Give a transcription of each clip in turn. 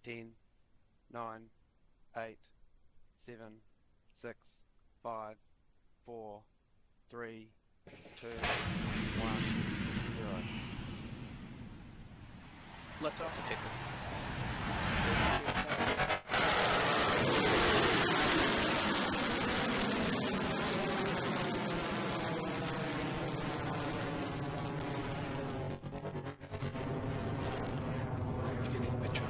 10, 9, 8, 7, 6, 5, 4, 3, 2, 1, 0. Left off detected. Beginning picture.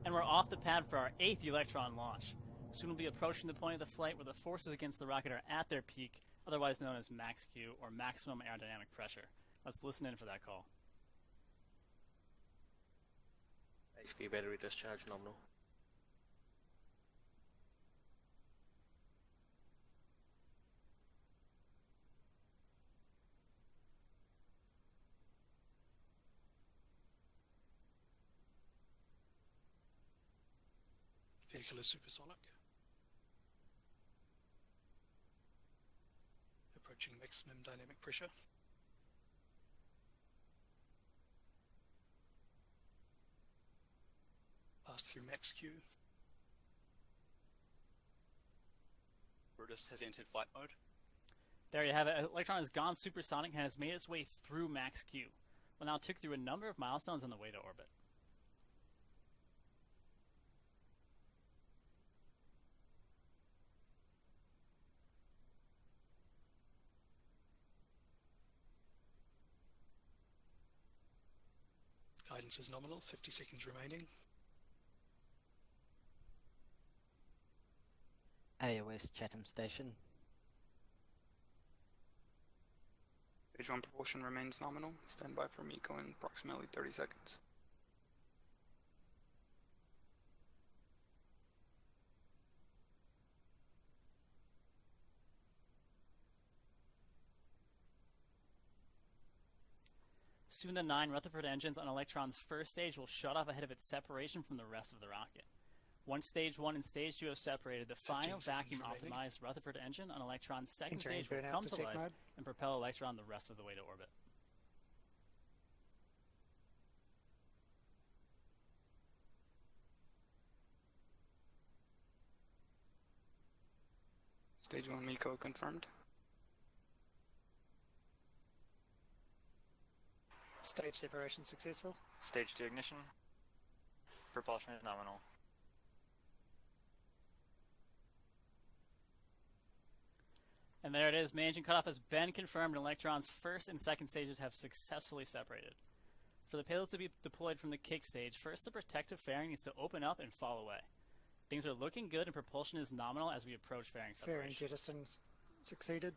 And we're off the pad for our 8th Electron launch. Soon we'll be approaching the point of the flight where the forces against the rocket are at their peak, otherwise known as max Q, or maximum aerodynamic pressure. Let's listen in for that call. HP battery discharge nominal. Vehicle is supersonic. Approaching maximum dynamic pressure. Pass through max Q. Brutus has entered flight mode. There you have it. Electron has gone supersonic and has made its way through max Q. We'll now tick through a number of milestones on the way to orbit. Guidance is nominal, 50 seconds remaining. AOS Chatham Station. Stage 1 propulsion remains nominal. Stand by for MECO in approximately 30 seconds. Soon the 9 Rutherford engines on Electron's first stage will shut off ahead of its separation from the rest of the rocket. Once Stage 1 and Stage 2 have separated, the final vacuum-optimized Rutherford engine on Electron's second stage will come to life and propel Electron the rest of the way to orbit. Stage 1 MECO confirmed. Stage separation successful. Stage 2 ignition. Propulsion is nominal. And there it is. Main engine cutoff has been confirmed, and Electron's first and second stages have successfully separated. For the payload to be deployed from the kick stage, first the protective fairing needs to open up and fall away. Things are looking good, and propulsion is nominal as we approach fairing separation. Fairing jettison succeeded.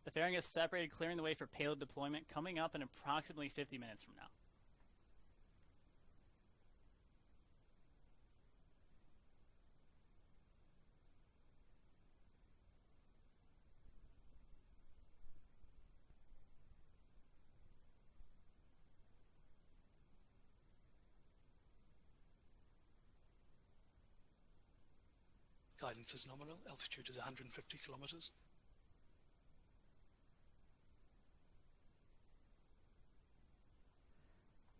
The fairing is separated, clearing the way for payload deployment, coming up in approximately 50 minutes from now. Guidance is nominal, altitude is 150 kilometers.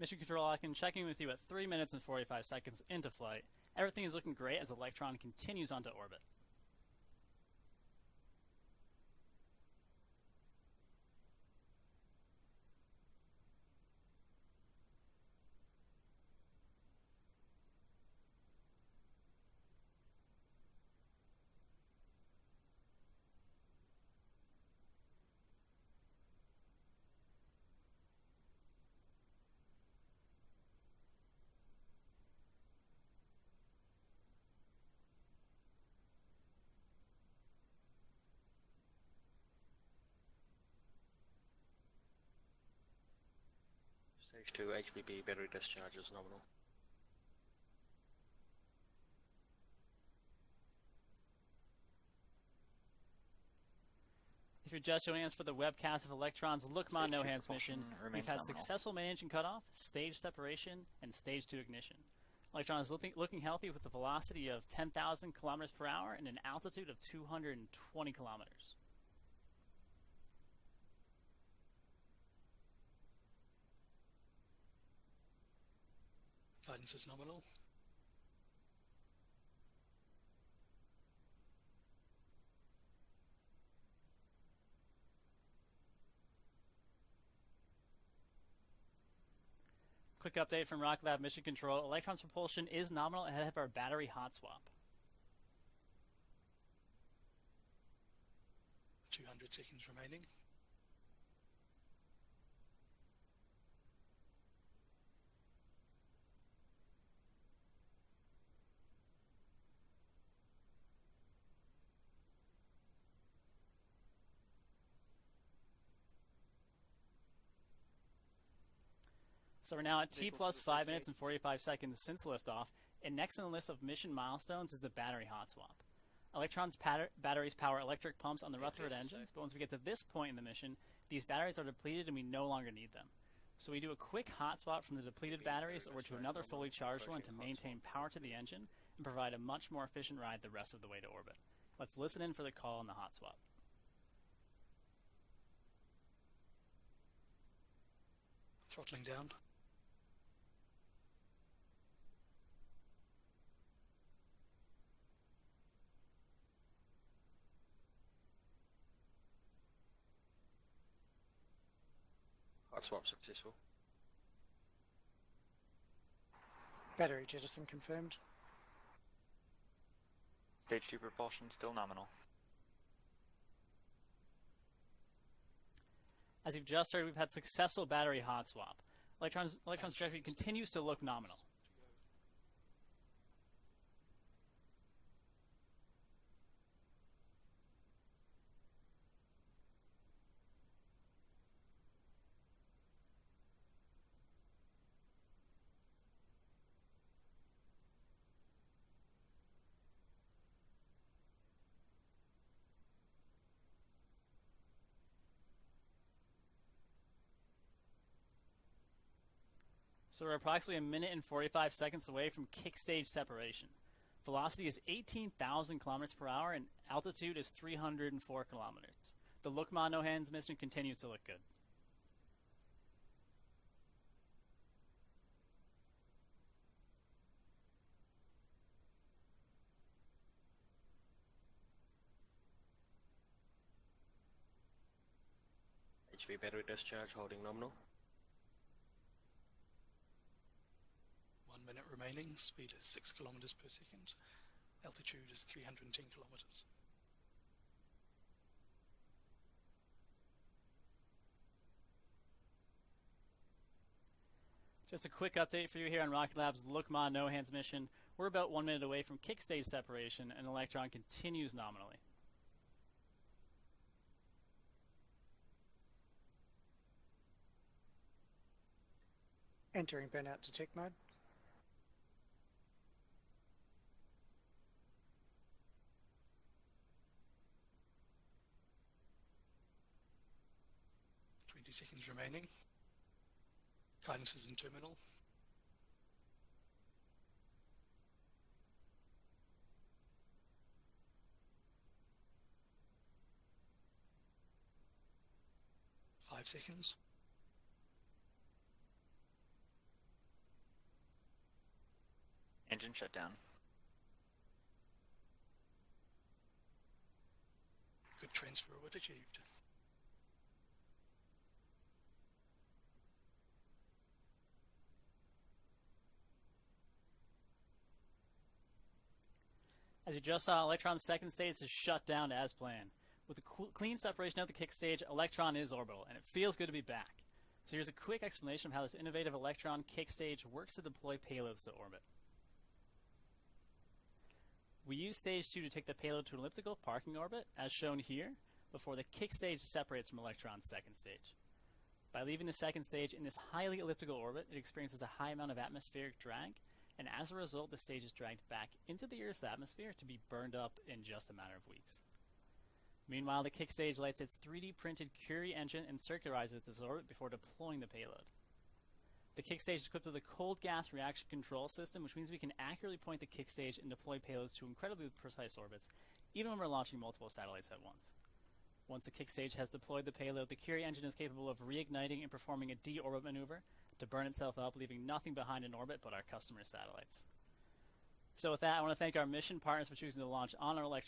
Mission Control, I can check in with you at 3 minutes and 45 seconds into flight. Everything is looking great as Electron continues onto orbit. Stage 2 HVB battery discharge is nominal. If you're just joining us for the webcast of Electron's Lookma Stage No 2 Hands mission, propulsion we've remains had nominal. successful main engine cutoff, stage separation, and stage 2 ignition. Electron is looking healthy with a velocity of 10,000 kilometers per hour and an altitude of 220 kilometers. Guidance is nominal. Quick update from Rocket Lab Mission Control. Electron's propulsion is nominal ahead of our battery hot swap. 200 seconds remaining. So we're now at T Equals plus to 5 68. minutes and 45 seconds since liftoff, and next on the list of mission milestones is the battery hot swap. Electron's batteries power electric pumps on the Rutherford yes, engines, but once we get to this point in the mission, these batteries are depleted and we no longer need them. So we do a quick hot swap from the depleted batteries over to another fully charged one to maintain power to the engine and provide a much more efficient ride the rest of the way to orbit. Let's listen in for the call on the hot swap. Throttling down. Hot swap successful. Battery jettison confirmed. Stage 2 propulsion still nominal. As you've just heard, we've had successful battery hot swap. Electron's trajectory continues to look nominal. So we're approximately a minute and 45 seconds away from kick stage separation. Velocity is 18,000 kilometers per hour and altitude is 304 kilometers. The Lookma No Hands mission continues to look good. HV battery discharge holding nominal. 1 minute remaining. Speed is 6 kilometers per second. Altitude is 310 kilometers. Just a quick update for you here on Rocket Lab's Lookma No Hands mission. We're about 1 minute away from kick stage separation and Electron continues nominally. Entering burnout detect mode. Seconds remaining. Guidance is in terminal. Five seconds. Engine shut down. Good transfer orbit achieved. As you just saw, Electron's second stage is shut down as planned. With the clean separation of the kick stage, Electron is orbital, and it feels good to be back. So here's a quick explanation of how this innovative Electron kick stage works to deploy payloads to orbit. We use stage 2 to take the payload to an elliptical parking orbit, as shown here, before the kick stage separates from Electron's second stage. By leaving the second stage in this highly elliptical orbit, it experiences a high amount of atmospheric drag, and as a result, the stage is dragged back into the Earth's atmosphere to be burned up in just a matter of weeks. Meanwhile, the kick stage lights its 3D printed Curie engine and circularizes this orbit before deploying the payload. The kick stage is equipped with a cold gas reaction control system, which means we can accurately point the kick stage and deploy payloads to incredibly precise orbits, even when we're launching multiple satellites at once. Once the kick stage has deployed the payload, the Curie engine is capable of reigniting and performing a de-orbit maneuver to burn itself up, leaving nothing behind in orbit but our customer satellites. So with that, I want to thank our mission partners for choosing to launch on our Electron